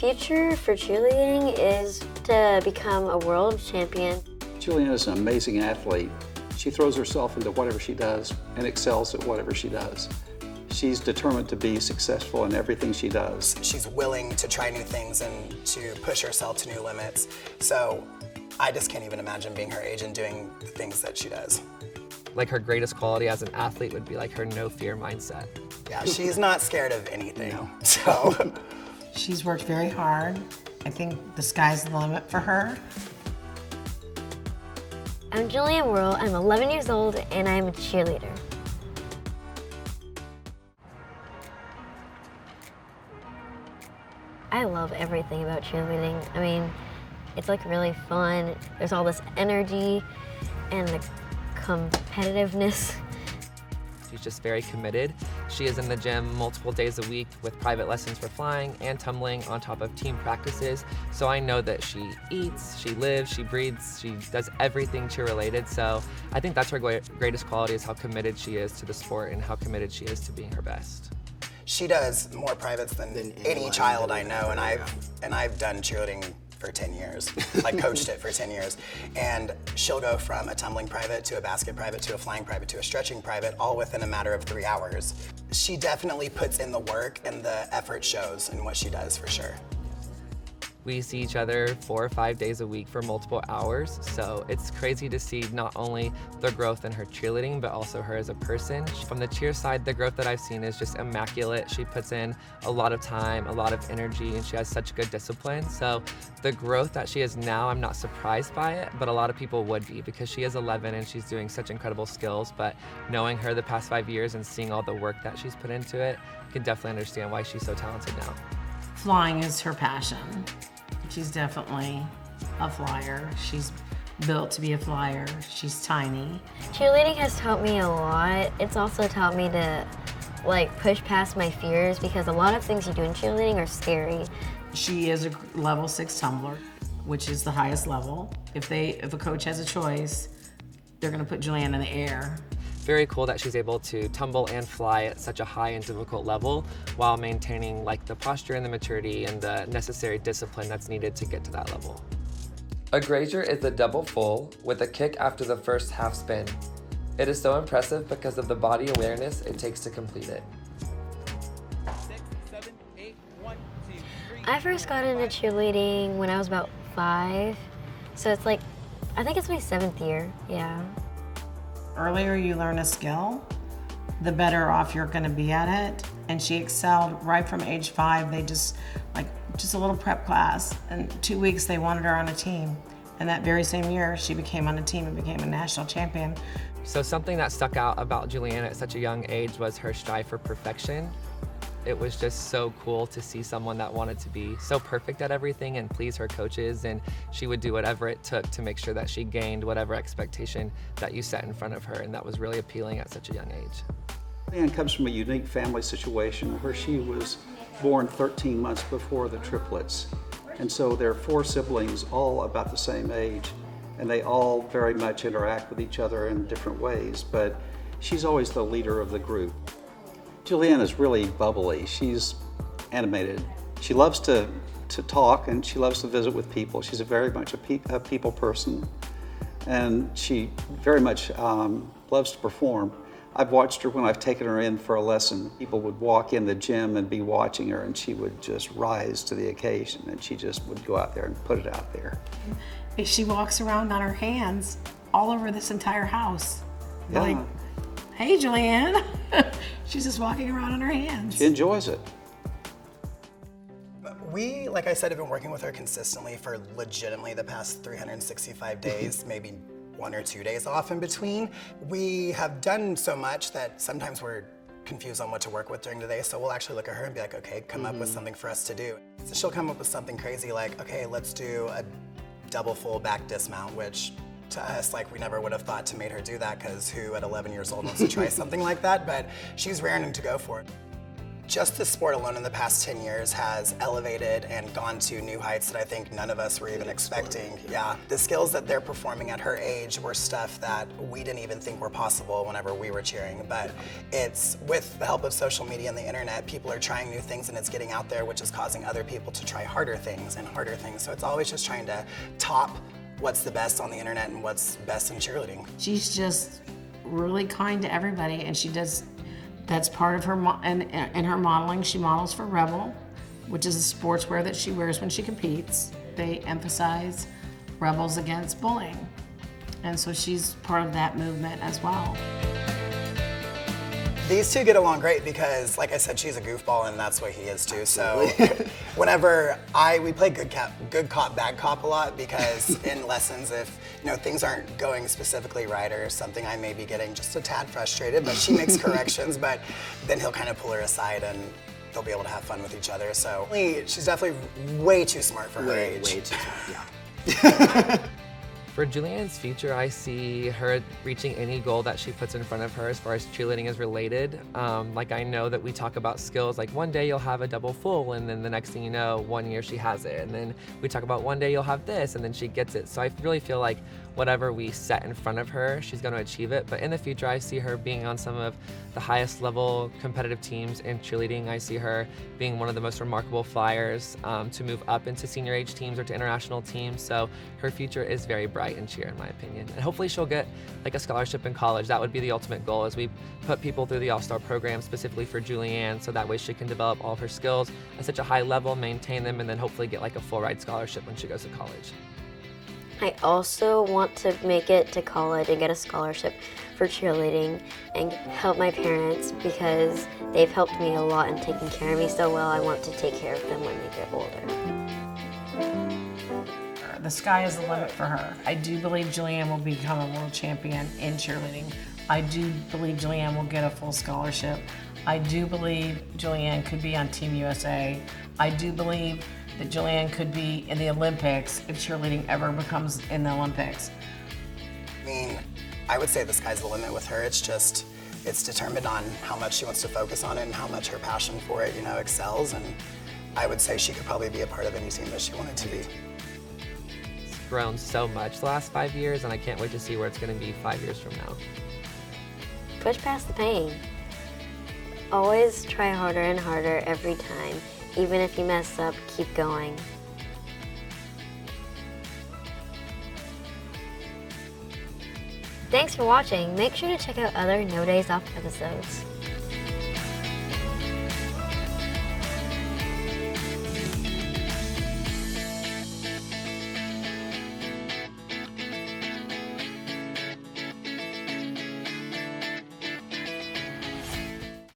future for cheerleading is to become a world champion. Julianne is an amazing athlete. She throws herself into whatever she does and excels at whatever she does. She's determined to be successful in everything she does. She's willing to try new things and to push herself to new limits. So I just can't even imagine being her age and doing the things that she does. Like her greatest quality as an athlete would be like her no fear mindset. Yeah, she's not scared of anything. No. So she's worked very hard. I think the sky's the limit for her. I'm Julianne Worrell, I'm 11 years old, and I'm a cheerleader. I love everything about cheerleading. I mean, it's like really fun. There's all this energy and the competitiveness. She's just very committed. She is in the gym multiple days a week with private lessons for flying and tumbling on top of team practices. So I know that she eats, she lives, she breathes, she does everything cheer related. So I think that's her greatest quality, is how committed she is to the sport and how committed she is to being her best. She does more privates than any child I know, and I've done cheerleading for 10 years. I coached it for 10 years. And she'll go from a tumbling private to a basket private to a flying private to a stretching private, all within a matter of 3 hours. She definitely puts in the work, and the effort shows in what she does, for sure. We see each other 4 or 5 days a week for multiple hours, so it's crazy to see not only the growth in her cheerleading, but also her as a person. From the cheer side, the growth that I've seen is just immaculate. She puts in a lot of time, a lot of energy, and she has such good discipline. So the growth that she is now, I'm not surprised by it, but a lot of people would be, because she is 11 and she's doing such incredible skills. But knowing her the past 5 years and seeing all the work that she's put into it, you can definitely understand why she's so talented now. Flying is her passion. She's definitely a flyer. She's built to be a flyer. She's tiny. Cheerleading has taught me a lot. It's also taught me to push past my fears, because a lot of things you do in cheerleading are scary. She is a level 6 tumbler, which is the highest level. If a coach has a choice, they're gonna put Julianne in the air. Very cool that she's able to tumble and fly at such a high and difficult level while maintaining the posture and the maturity and the necessary discipline that's needed to get to that level. A grazier is the double full with a kick after the first half spin. It is so impressive because of the body awareness it takes to complete it. 6, 7, 8, 1, 2, 3. I first got into cheerleading when I was about 5, so it's I think it's my 7th year, yeah. Earlier you learn a skill, the better off you're gonna be at it. And she excelled right from age 5. They just a little prep class. In 2 weeks they wanted her on a team. And that very same year she became on a team and became a national champion. So something that stuck out about Julianne at such a young age was her strive for perfection. It was just so cool to see someone that wanted to be so perfect at everything and please her coaches, and she would do whatever it took to make sure that she gained whatever expectation that you set in front of her, and that was really appealing at such a young age. Julianne comes from a unique family situation where she was born 13 months before the triplets. And so there are 4 siblings, all about the same age, and they all very much interact with each other in different ways, but she's always the leader of the group. Julianne is really bubbly. She's animated. She loves to talk, and she loves to visit with people. She's very much a people person, and she very much loves to perform. I've watched her when I've taken her in for a lesson. People would walk in the gym and be watching her, and she would just rise to the occasion, and she just would go out there and put it out there. She walks around on her hands all over this entire house. Yeah. Hey, Julianne. She's just walking around on her hands. She enjoys it. We, like I said, have been working with her consistently for legitimately the past 365 days, maybe 1 or 2 days off in between. We have done so much that sometimes we're confused on what to work with during the day, so we'll actually look at her and be like, okay, come up with something for us to do. So she'll come up with something crazy like, okay, let's do a double full back dismount, which to us, we never would have thought to make her do that, because who at 11 years old wants to try something like that, but she's raring to go for it. just the sport alone in the past 10 years has elevated and gone to new heights that I think none of us were even expecting. Yeah, the skills that they're performing at her age were stuff that we didn't even think were possible whenever we were cheering. But it's with the help of social media and the internet, people are trying new things and it's getting out there, which is causing other people to try harder things and harder things. So it's always just trying to top what's the best on the internet and what's best in cheerleading. She's just really kind to everybody, and she does. That's part of her and her modeling. She models for Rebel, which is a sportswear that she wears when she competes. They emphasize rebels against bullying, and so she's part of that movement as well. These two get along great because, like I said, she's a goofball and that's what he is too. So whenever we play good cop, bad cop a lot because in lessons, if things aren't going specifically right or something, I may be getting just a tad frustrated, but she makes corrections, but then he'll kind of pull her aside and they'll be able to have fun with each other. So she's definitely way too smart for her age. Way too smart, yeah. For Julianne's future, I see her reaching any goal that she puts in front of her as far as cheerleading is related. Like I know that we talk about skills, like one day you'll have a double full and then the next thing you know, 1 year she has it. And then we talk about one day you'll have this and then she gets it. So I really feel like whatever we set in front of her, she's going to achieve it. But in the future, I see her being on some of the highest level competitive teams in cheerleading. I see her being one of the most remarkable flyers to move up into senior age teams or to international teams. So her future is very bright in cheer, in my opinion. And hopefully she'll get like a scholarship in college. That would be the ultimate goal, as we put people through the All-Star program specifically for Julianne, so that way she can develop all of her skills at such a high level, maintain them, and then hopefully get like a full ride scholarship when she goes to college. I also want to make it to college and get a scholarship for cheerleading and help my parents because they've helped me a lot in taking care of me so well. I want to take care of them when they get older. The sky is the limit for her. I do believe Julianne will become a world champion in cheerleading. I do believe Julianne will get a full scholarship. I do believe Julianne could be on Team USA. I do believe that Julianne could be in the Olympics if cheerleading ever becomes in the Olympics. I mean, I would say the sky's the limit with her. it's determined on how much she wants to focus on it and how much her passion for it, excels. And I would say she could probably be a part of any team that she wanted to be. It's grown so much the last 5 years, and I can't wait to see where it's going to be 5 years from now. Push past the pain. Always try harder and harder every time. Even if you mess up, keep going. Thanks for watching. Make sure to check out other No Days Off episodes.